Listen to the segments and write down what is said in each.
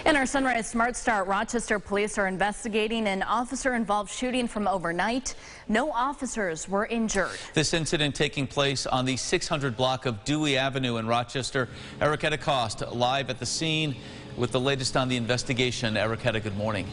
In our Sunrise Smart Start, Rochester police are investigating an officer-involved shooting from overnight. No officers were injured. This incident taking place on the 600 block of Dewey Avenue in Rochester. Erica Cost live at the scene with the latest on the investigation. Erica, good morning.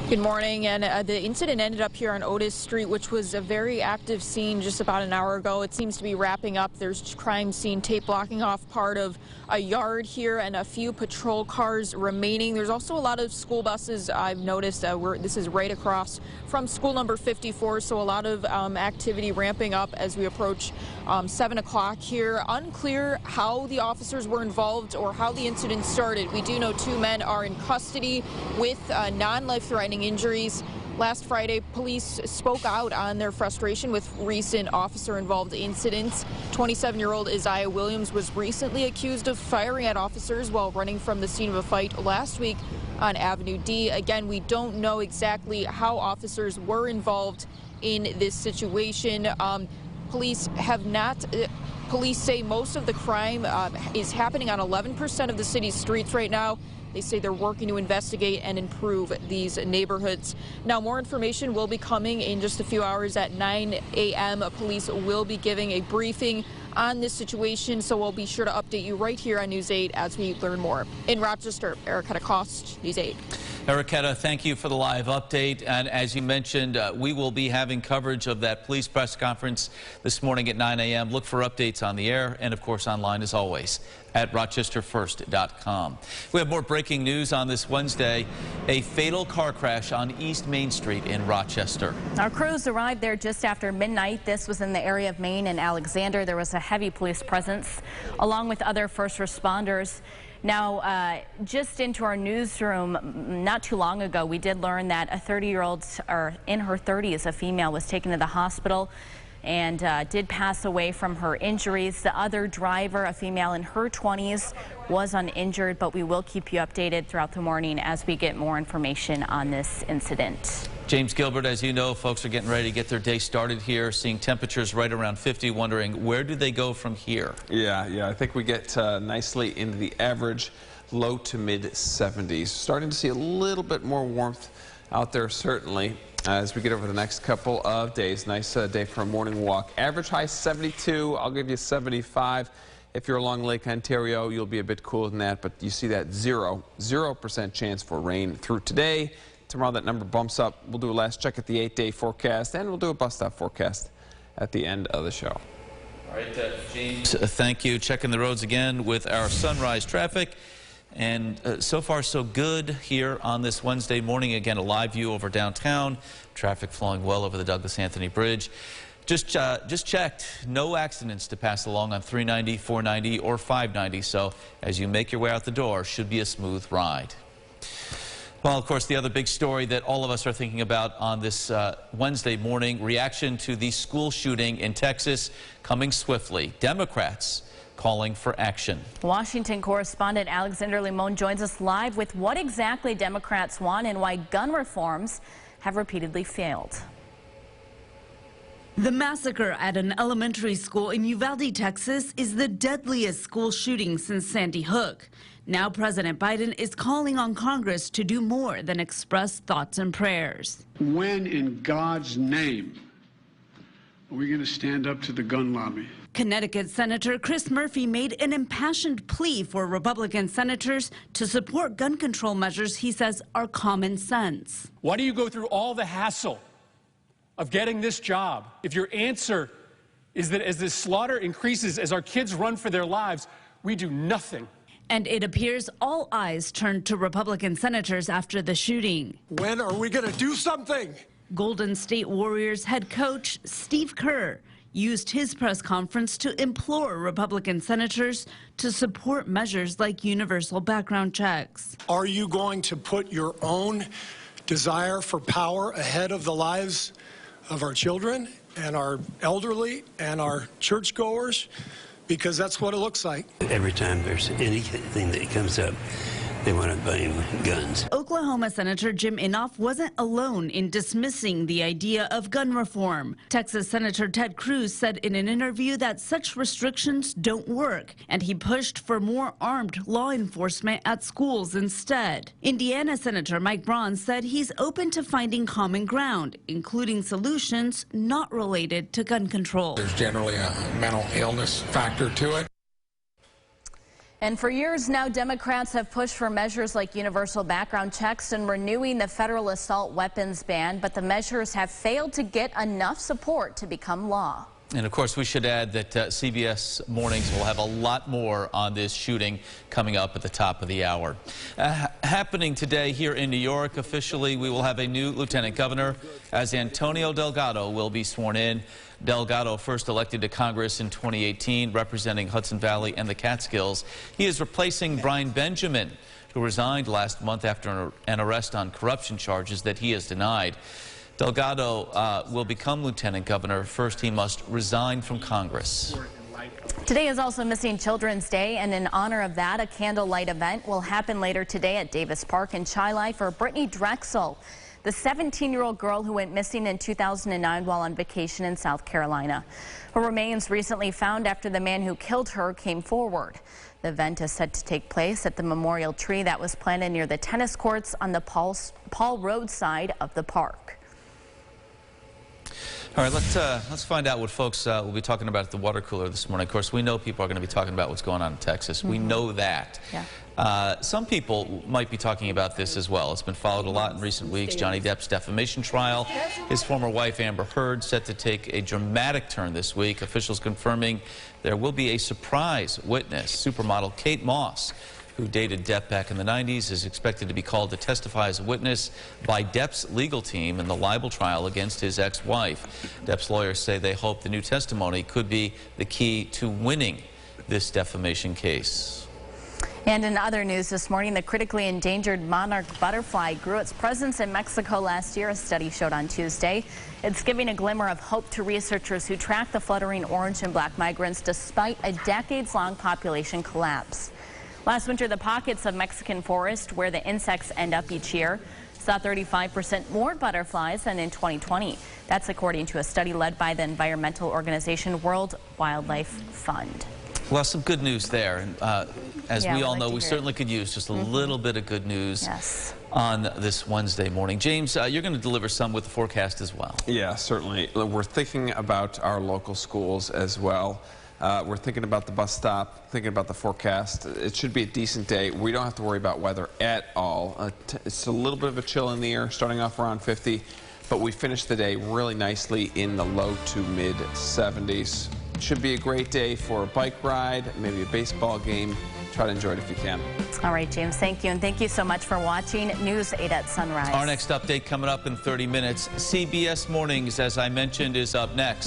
Good morning, and the incident ended up here on Otis Street, which was a very active scene just about an hour ago. It seems to be wrapping up. There's crime scene tape blocking off part of a yard here and a few patrol cars remaining. There's also a lot of school buses I've noticed. This is right across from school number 54, so a lot of activity ramping up as we approach 7 o'clock here. Unclear how the officers were involved or how the incident started. We do know 2 men are in custody with non-life-threatening injuries. Last Friday, police spoke out on their frustration with recent officer-involved incidents. 27-year-old Isaiah Williams was recently accused of firing at officers while running from the scene of a fight last week on Avenue D. Again, we don't know exactly how officers were involved in this situation. Police say most of the crime is happening on 11% of the city's streets right now. They say they're working to investigate and improve these neighborhoods. Now, more information will be coming in just a few hours at 9 a.m. Police will be giving a briefing on this situation, so we'll be sure to update you right here on News 8 as we learn more. In Rochester, Erica Cost, News 8. Erica, thank you for the live update. And as you mentioned, we will be having coverage of that police press conference this morning at 9 a.m. Look for updates on the air and, of course, online as always at rochesterfirst.com. We have more breaking news on this Wednesday. A fatal car crash on East Main Street in Rochester. Our crews arrived there just after midnight. This was in the area of Main and Alexander. There was a heavy police presence along with other first responders. Now, just into our newsroom, not too long ago, we did learn that a 30-year-old, or in her 30s, a female was taken to the hospital and did pass away from her injuries. The other driver, a female in her 20s, was uninjured, but we will keep you updated throughout the morning as we get more information on this incident. James Gilbert, as you know, folks are getting ready to get their day started here, seeing temperatures right around 50, wondering where do they go from here? Yeah, I think we get nicely into the average low to mid 70s. Starting to see a little bit more warmth out there, certainly, as we get over the next couple of days. Nice day for a morning walk. Average high 72, I'll give you 75. If you're along Lake Ontario, you'll be a bit cooler than that, but you see that 0% chance for rain through today. Tomorrow that number bumps up. We'll do a last check at the 8-day forecast, and we'll do a bus stop forecast at the end of the show. All right, James, thank you. Checking the roads again with our sunrise traffic. And so far, so good here on this Wednesday morning. Again, a live view over downtown. Traffic flowing well over the Douglas Anthony Bridge. Just checked. No accidents to pass along on 390, 490, or 590. So as you make your way out the door, should be a smooth ride. Well, of course, the other big story that all of us are thinking about on this Wednesday morning, reaction to the school shooting in Texas coming swiftly. Democrats calling for action. Washington correspondent Alexander Limon joins us live with what exactly Democrats want and why gun reforms have repeatedly failed. The massacre at an elementary school in Uvalde, Texas, is the deadliest school shooting since Sandy Hook. Now President Biden is calling on Congress to do more than express thoughts and prayers. When in God's name are we going to stand up to the gun lobby? Connecticut Senator Chris Murphy made an impassioned plea for Republican senators to support gun control measures he says are common sense. Why do you go through all the hassle of getting this job if your answer is that as this slaughter increases, as our kids run for their lives, we do nothing? And it appears all eyes turned to Republican senators after the shooting. When are we going to do something? Golden State Warriors head coach Steve Kerr used his press conference to implore Republican senators to support measures like universal background checks. Are you going to put your own desire for power ahead of the lives of our children and our elderly and our churchgoers? Because that's what it looks like. Every time there's anything that comes up they want to blame guns. Oklahoma Senator Jim Inhofe wasn't alone in dismissing the idea of gun reform. Texas Senator Ted Cruz said in an interview that such restrictions don't work, and he pushed for more armed law enforcement at schools instead. Indiana Senator Mike Braun said he's open to finding common ground, including solutions not related to gun control. There's generally a mental illness factor to it. And for years now, Democrats have pushed for measures like universal background checks and renewing the federal assault weapons ban, but the measures have failed to get enough support to become law. And of course, we should add that CBS Mornings will have a lot more on this shooting coming up at the top of the hour. Happening today here in New York, officially, we will have a new lieutenant governor as Antonio Delgado will be sworn in. Delgado, first elected to Congress in 2018, representing Hudson Valley and the Catskills. He is replacing Brian Benjamin, who resigned last month after an arrest on corruption charges that he has denied. Delgado will become lieutenant governor. First, he must resign from Congress. Today is also Missing Children's Day, and in honor of that, a candlelight event will happen later today at Davis Park in Chi-Li for Brittany Drexel, the 17-year-old girl who went missing in 2009 while on vacation in South Carolina. Her remains recently found after the man who killed her came forward. The event is set to take place at the memorial tree that was planted near the tennis courts on the Paul Road side of the park. All right, let's find out what folks will be talking about at the water cooler this morning. Of course, we know people are going to be talking about what's going on in Texas. We know that. Yeah. Some people might be talking about this as well. It's been followed a lot in recent weeks. Johnny Depp's defamation trial. His former wife, Amber Heard, set to take a dramatic turn this week. Officials confirming there will be a surprise witness. Supermodel Kate Moss, who dated Depp back in the 90s, is expected to be called to testify as a witness by Depp's legal team in the libel trial against his ex-wife. Depp's lawyers say they hope the new testimony could be the key to winning this defamation case. And in other news this morning, the critically endangered monarch butterfly grew its presence in Mexico last year, a study showed on Tuesday. It's giving a glimmer of hope to researchers who track the fluttering orange and black migrants despite a decades-long population collapse. Last winter, the pockets of Mexican forest where the insects end up each year saw 35% more butterflies than in 2020. That's according to a study led by the environmental organization World Wildlife Fund. Well, some good news there. And, as we all know, we certainly could use just a little bit of good news on this Wednesday morning. James, you're going to deliver some with the forecast as well. Yeah, certainly. We're thinking about our local schools as well. We're thinking about the bus stop, thinking about the forecast. It should be a decent day. We don't have to worry about weather at all. It's a little bit of a chill in the air, starting off around 50, but we finished the day really nicely in the low to mid 70s. Should be a great day for a bike ride, maybe a baseball game. Try to enjoy it if you can. All right, James, thank you. And thank you so much for watching News 8 at Sunrise. Our next update coming up in 30 minutes. CBS Mornings, as I mentioned, is up next.